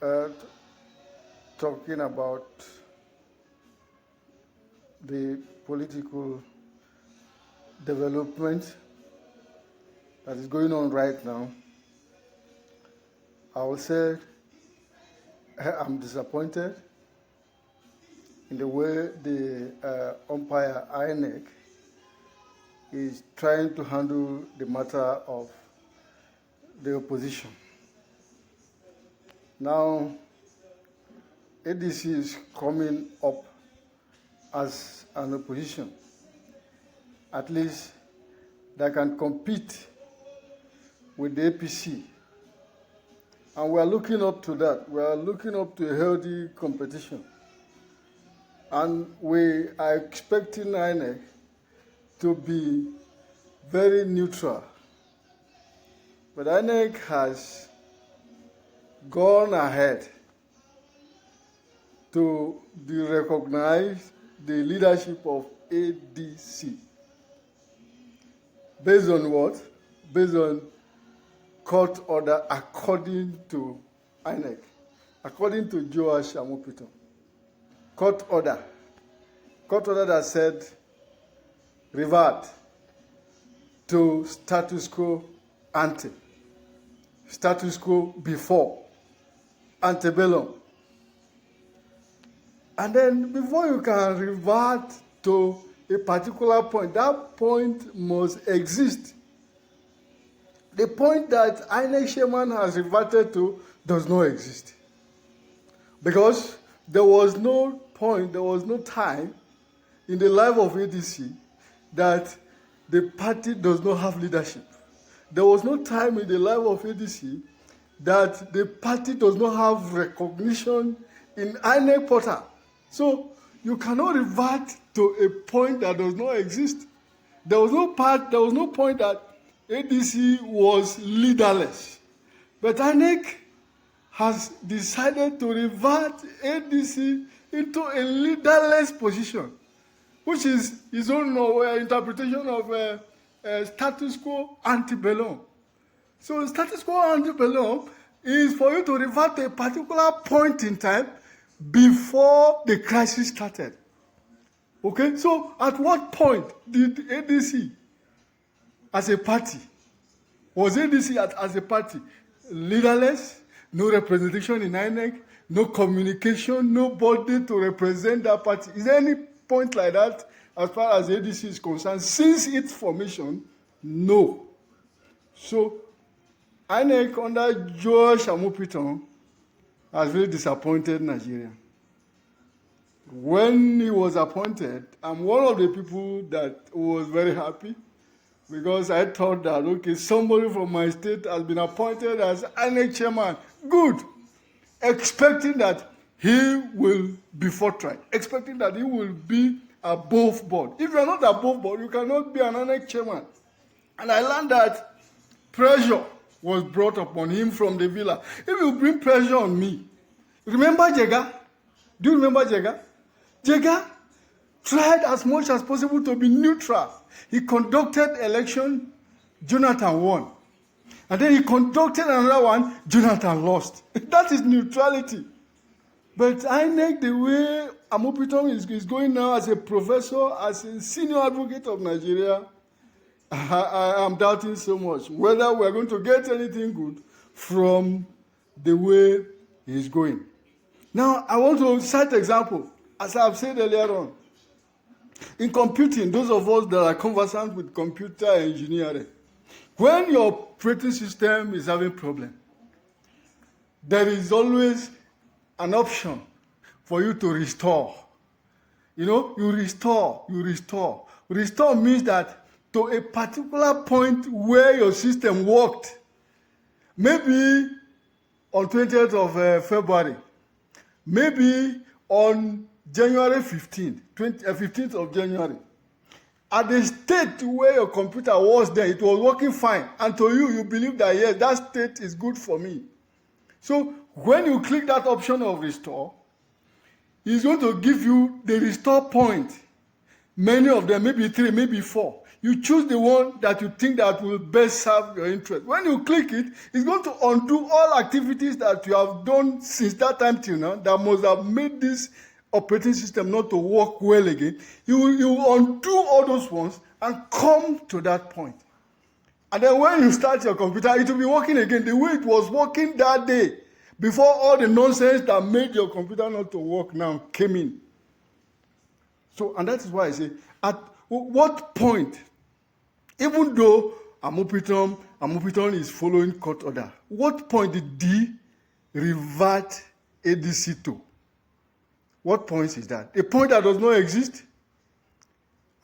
uh, talking about the political development that is going on right now. I will say I'm disappointed in the way the umpire INEC is trying to handle the matter of the opposition. Now, ADC is coming up as an opposition, at least that can compete with the APC. And we are looking up to that. We are looking up to a healthy competition. And we are expecting INEC to be very neutral. But INEC has gone ahead to recognize the leadership of ADC. Based on what? Based on court order according to INEC, according to Joash Amupitan. Court order that said revert to status quo ante, status quo before, antebellum. And then before you can revert to a particular point, that point must exist. The point that INEC chairman has reverted to does not exist. Because there was no point, there was no time in the life of ADC that the party does not have leadership. There was no time in the life of ADC that the party does not have recognition in INEC portal. So you cannot revert to a point that does not exist. There was no point that ADC was leaderless. But INEC has decided to revert ADC into a leaderless position, which is his own interpretation of status quo antebellum. So status quo antebellum is for you to revert to a particular point in time before the crisis started. Okay, so at what point did ADC as a party, was ADC as a party leaderless, no representation in INEC, no communication, nobody to represent that party? Is there any point like that as far as ADC is concerned? Since its formation, no. So INEC under Joash Amupitan has really disappointed Nigeria. When he was appointed, I'm one of the people that was very happy because I thought that, okay, somebody from my state has been appointed as INEC chairman. Good. Expecting that he will be forthright, expecting that he will be above board. If you are not above board, you cannot be an INEC chairman. And I learned that pressure was brought upon him from the villa. If you bring pressure on me, remember Jega? Do you remember Jega? Jega tried as much as possible to be neutral. He conducted election, Jonathan won. And then he conducted another one, Jonathan lost. That is neutrality. But INEC, the way Amupitan is going now as a professor, as a senior advocate of Nigeria, I am doubting so much whether we are going to get anything good from the way he's going. Now, I want to cite example, as I have said earlier on. In computing, those of us that are conversant with computer engineering, when your operating system is having problem, there is always an option for you to restore. You know, you restore. Restore means that to a particular point where your system worked, maybe on 20th of February, maybe on January 15th of January, at the state where your computer was there, it was working fine. And to you, you believe that, yes, that state is good for me. So when you click that option of restore, it's going to give you the restore point. Many of them, maybe 3, maybe 4. you choose the one that you think that will best serve your interest. When you click it, it's going to undo all activities that you have done since that time till now that must have made this operating system not to work well again. You will undo all those ones and come to that point. And then when you start your computer, it will be working again the way it was working that day before all the nonsense that made your computer not to work now came in. So, and that is why I say, at what point, even though Amupitan is following court order, what point did D revert ADC to? What point is that? A point that does not exist?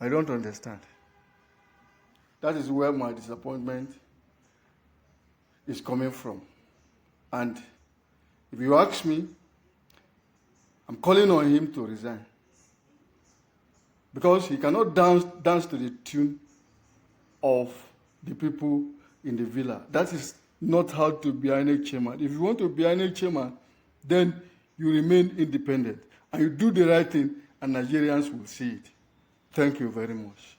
I don't understand. That is where my disappointment is coming from. And if you ask me, I'm calling on him to resign. Because he cannot dance to the tune of the people in the villa. That is not how to be INEC chairman. If you want to be INEC chairman, then you remain independent. And you do the right thing, and Nigerians will see it. Thank you very much.